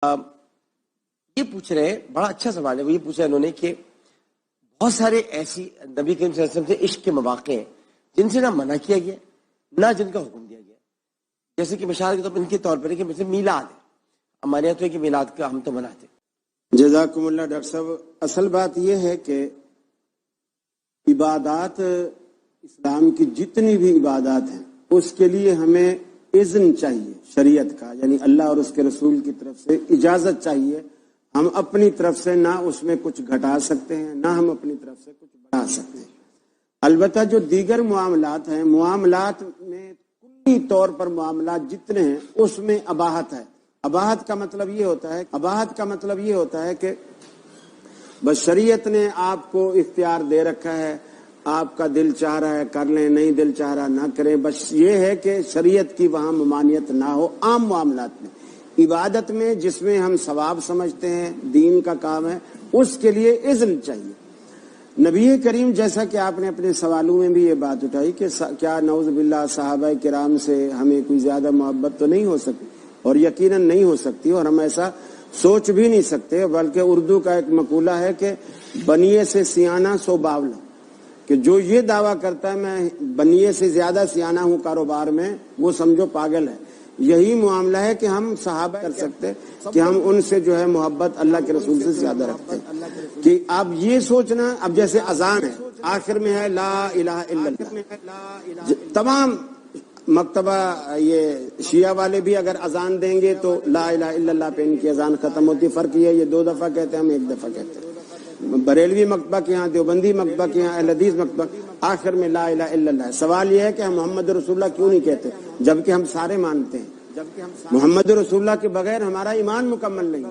یہ پوچھ رہے ہیں، بڑا اچھا سوال ہے، وہ یہ پوچھا انہوں نے کہ بہت سارے ایسی نبی کریم صلی اللہ علیہ وسلم سے عشق کے مواقع ہیں جن سے نہ منع کیا گیا نہ جن کا حکم دیا گیا، جیسے کہ مثال کے طور پر ان کے طور پر ہے کہ مثل میلاد ہے، ہمارے یہاں تو ہے کہ میلاد کا ہم تو مناتے ہیں۔ جزاکم اللہ ڈاکٹر صاحب، اصل بات یہ ہے کہ عبادات اسلام کی جتنی بھی عبادات ہیں اس کے لیے ہمیں اذن چاہیے شریعت کا، یعنی اللہ اور اس کے رسول کی طرف سے اجازت چاہیے۔ ہم اپنی طرف سے نہ اس میں کچھ گھٹا سکتے ہیں نہ ہم اپنی طرف سے کچھ بڑھا سکتے ہیں۔ البتہ جو دیگر معاملات ہیں، معاملات میں کلی طور پر معاملات جتنے ہیں اس میں اباحت ہے۔ اباحت کا مطلب یہ ہوتا ہے کہ بس شریعت نے آپ کو اختیار دے رکھا ہے، آپ کا دل چاہ رہا ہے کر لیں، نہیں دل چاہ رہا نہ کریں، بس یہ ہے کہ شریعت کی وہاں ممانعت نہ ہو۔ عام معاملات میں، عبادت میں جس میں ہم ثواب سمجھتے ہیں، دین کا کام ہے، اس کے لیے اذن چاہیے۔ نبی کریم، جیسا کہ آپ نے اپنے سوالوں میں بھی یہ بات اٹھائی کہ کیا نعوذ باللہ صحابہ کرام سے ہمیں کوئی زیادہ محبت تو نہیں ہو سکتی، اور یقیناً نہیں ہو سکتی، اور ہم ایسا سوچ بھی نہیں سکتے، بلکہ اردو کا ایک مقولہ ہے کہ بنیے سے سیانہ سو باولا، کہ جو یہ دعویٰ کرتا ہے میں بنیے سے زیادہ سیانہ ہوں کاروبار میں، وہ سمجھو پاگل ہے۔ یہی معاملہ ہے کہ ہم صحابہ کر سکتے کہ ہم ان سے جو ہے محبت اللہ کے رسول سے زیادہ رکھتے ہیں۔ کہ اب یہ سوچنا، اب جیسے اذان ہے، آخر میں ہے لا الہ الا اللہ، تمام مکتبہ یہ شیعہ والے بھی اگر اذان دیں گے تو لا الہ الا اللہ پہ ان کی اذان ختم ہوتی ہے۔ فرق یہ ہے، یہ 2 دفعہ کہتے ہیں، ہم 1 دفعہ کہتے ہیں۔ بریلوی مکتبہ کے یہاں، دیوبندی مکتبہ کے یہاں، اہل حدیث مکتبہ، آخر میں لا الہ الا اللہ ہے۔ سوال یہ ہے کہ ہم محمد رسول اللہ کیوں نہیں کہتے، جبکہ ہم سارے مانتے ہیں محمد رسول اللہ کے بغیر ہمارا ایمان مکمل نہیں۔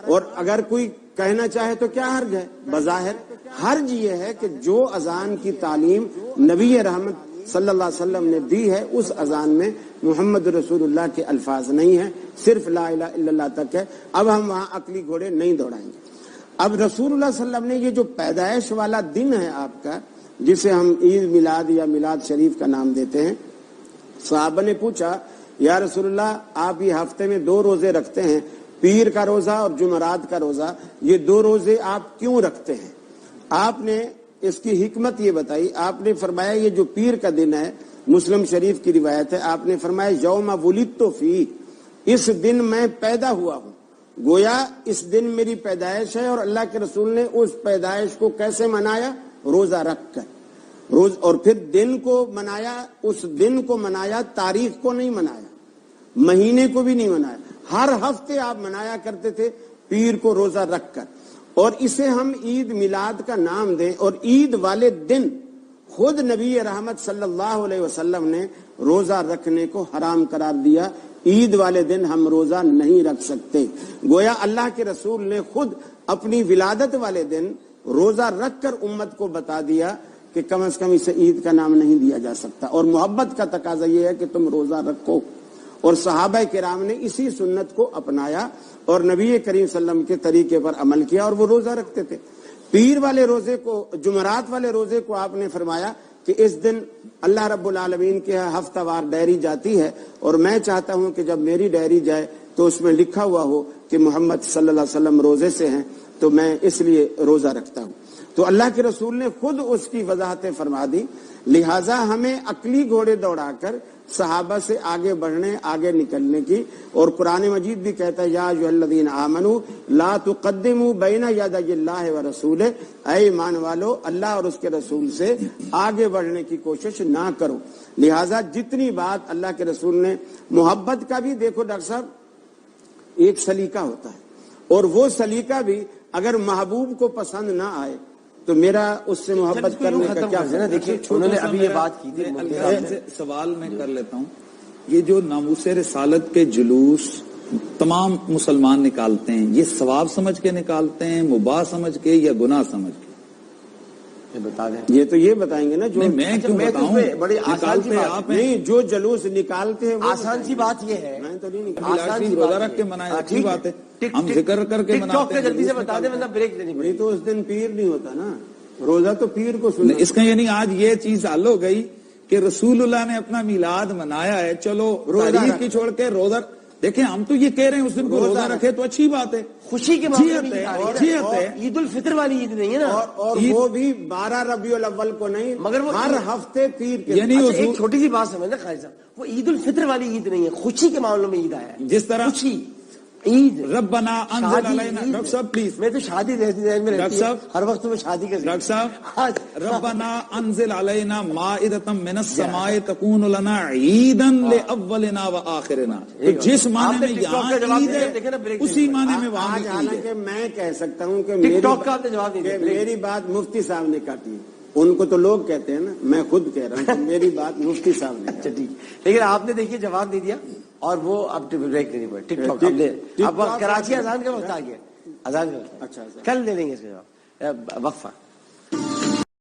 اور اگر کوئی کہنا چاہے تو کیا حرج ہے؟ بظاہر حرج یہ ہے کہ جو اذان کی تعلیم نبی رحمت صلی اللہ علیہ وسلم نے دی ہے، اس اذان میں محمد رسول اللہ کے الفاظ نہیں ہیں، صرف لا الہ الا اللہ تک ہے۔ اب ہم وہاں عقلی گھوڑے نہیں دوڑائیں گے۔ اب رسول اللہ صلی اللہ علیہ وسلم نے یہ جو پیدائش والا دن ہے آپ کا، جسے ہم عید میلاد یا میلاد شریف کا نام دیتے ہیں، صحابہ نے پوچھا یا رسول اللہ آپ یہ ہفتے میں 2 روزے رکھتے ہیں، پیر کا روزہ اور جمعرات کا روزہ، یہ 2 روزے آپ کیوں رکھتے ہیں؟ آپ نے اس کی حکمت یہ بتائی۔ آپ نے فرمایا یہ جو پیر کا دن ہے، مسلم شریف کی روایت ہے، آپ نے فرمایا یوم ولدت فیہ، اس دن میں پیدا ہوا ہوں، گویا اس دن میری پیدائش ہے۔ اور اللہ کے رسول نے اس پیدائش کو کیسے منایا؟ روزہ رکھ کر، اور پھر دن کو منایا، اس دن کو منایا، تاریخ کو نہیں منایا، مہینے کو بھی نہیں منایا، ہر ہفتے آپ منایا کرتے تھے پیر کو روزہ رکھ کر۔ اور اسے ہم عید میلاد کا نام دیں، اور عید والے دن خود نبی رحمت صلی اللہ علیہ وسلم نے روزہ رکھنے کو حرام قرار دیا۔ عید والے دن ہم روزہ نہیں رکھ سکتے، گویا اللہ کے رسول نے خود اپنی ولادت والے دن روزہ رکھ کر امت کو بتا دیا کہ کم از کم اسے عید کا نام نہیں دیا جا سکتا، اور محبت کا تقاضا یہ ہے کہ تم روزہ رکھو۔ اور صحابہ کرام نے اسی سنت کو اپنایا اور نبی کریم صلی اللہ علیہ وسلم کے طریقے پر عمل کیا، اور وہ روزہ رکھتے تھے۔ پیر والے روزے کو، جمعرات والے روزے کو آپ نے فرمایا کہ اس دن اللہ رب العالمین کے ہفتہ وار ڈائری جاتی ہے، اور میں چاہتا ہوں کہ جب میری ڈائری جائے تو اس میں لکھا ہوا ہو کہ محمد صلی اللہ علیہ وسلم روزے سے ہیں، تو میں اس لیے روزہ رکھتا ہوں۔ تو اللہ کے رسول نے خود اس کی وضاحتیں فرما دی، لہٰذا ہمیں عقلی گھوڑے دوڑا کر صحابہ سے آگے بڑھنے، آگے نکلنے کی، اور قرآن مجید بھی کہتا ہے یا ایھا الذین آمنوا لا تقدموا بین یدی اللہ ورسولہ، اے ایمان والو اللہ اور اس کے رسول سے آگے بڑھنے کی کوشش نہ کرو۔ لہٰذا جتنی بات اللہ کے رسول نے، محبت کا بھی دیکھو ڈاکٹر صاحب ایک سلیقہ ہوتا ہے، اور وہ سلیقہ بھی اگر محبوب کو پسند نہ آئے تو میرا اس سے محبت کرنے کا کیا ہے؟ دیکھیے انہوں نے ابھی یہ بات کی تھی، سوال میں کر لیتا ہوں۔ یہ جو ناموس رسالت کے جلوس تمام مسلمان نکالتے ہیں، یہ ثواب سمجھ کے نکالتے ہیں، مباح سمجھ کے، یا گناہ سمجھ کے؟ یہ بتا دیں۔ یہ تو یہ بتائیں گے نا، جو میں کیوں بتاؤں؟ بڑی آسان سی بات نہیں، جو جلوس نکالتے ہیں آسان سی بات یہ ہے، میں تو نہیں آسان سی روزہ رکھ کے منائے، اچھی بات ہے، ہم ذکر کر کے مناتے ہیں۔ جلدی سے بتا دیں، مطلب بریک دینی پڑی تو اس دن پیر نہیں ہوتا نا، روزہ تو پیر کو سننا۔ اس کا یعنی آج یہ چیز حل ہو گئی کہ رسول اللہ نے اپنا میلاد منایا ہے، چلو تاریخ کی چھوڑ کے روزہ دیکھیں ہم تو یہ کہہ رہے ہیں اس دن کو روزہ رکھے تو اچھی بات ہے، خوشی کے معاملے میں جیت ہے، عید آ رہی ہے نا۔ جیت ہے۔ عید الفطر والی عید نہیں ہے نا، اور وہ بھی 12 ربیع الاول کو نہیں، مگر وہ ہر ہفتے پیر کے یعنی اچھا، حضور- ایک چھوٹی سی بات سمجھنا خالد صاحب، وہ عید الفطر والی عید نہیں ہے، خوشی کے معاملوں میں عید آیا ہے، جس طرح خوشی عید ربنا انزل شادی علینا، عید ڈاکٹر صاحب پلیز، میں تو شادی رہتی ذہن میں رہتی ڈاکٹر ہے صاحب، ہر وقت میں شادی کا ذکر۔ ڈاکٹر صاحب آج ربنا انزل علینا مائدۃ من السماء تکون لنا عیدا لاولنا وآخرنا، تو جس معنی آپ نے میں ٹک ٹاک یہاں کا جواب عید دیا، ہے دیکھیں نا بریک اسی معنی میں وہاں آج بھی عید ہے۔ حالانکہ میں کہہ سکتا ہوں کہ ٹک ٹاک کا آپ نے جواب نہیں دیا، بریک۔ میری بات مفتی صاحب نے کاٹی ہے، ان کو تو لوگ کہتے ہیں نا، میں خود کہہ رہا ہوں کہ میری بات مفتی صاحب نے اچھا ٹھیک، لیکن آپ نے دیکھیے جواب نہیں دیا اور وہ اب بریک نہیں پڑے ٹک ٹاک اب کراچی اذان کا وقت آ گیا، اذان کا وقت اچھا کل دے دیں گے اس کا جواب، وقفہ۔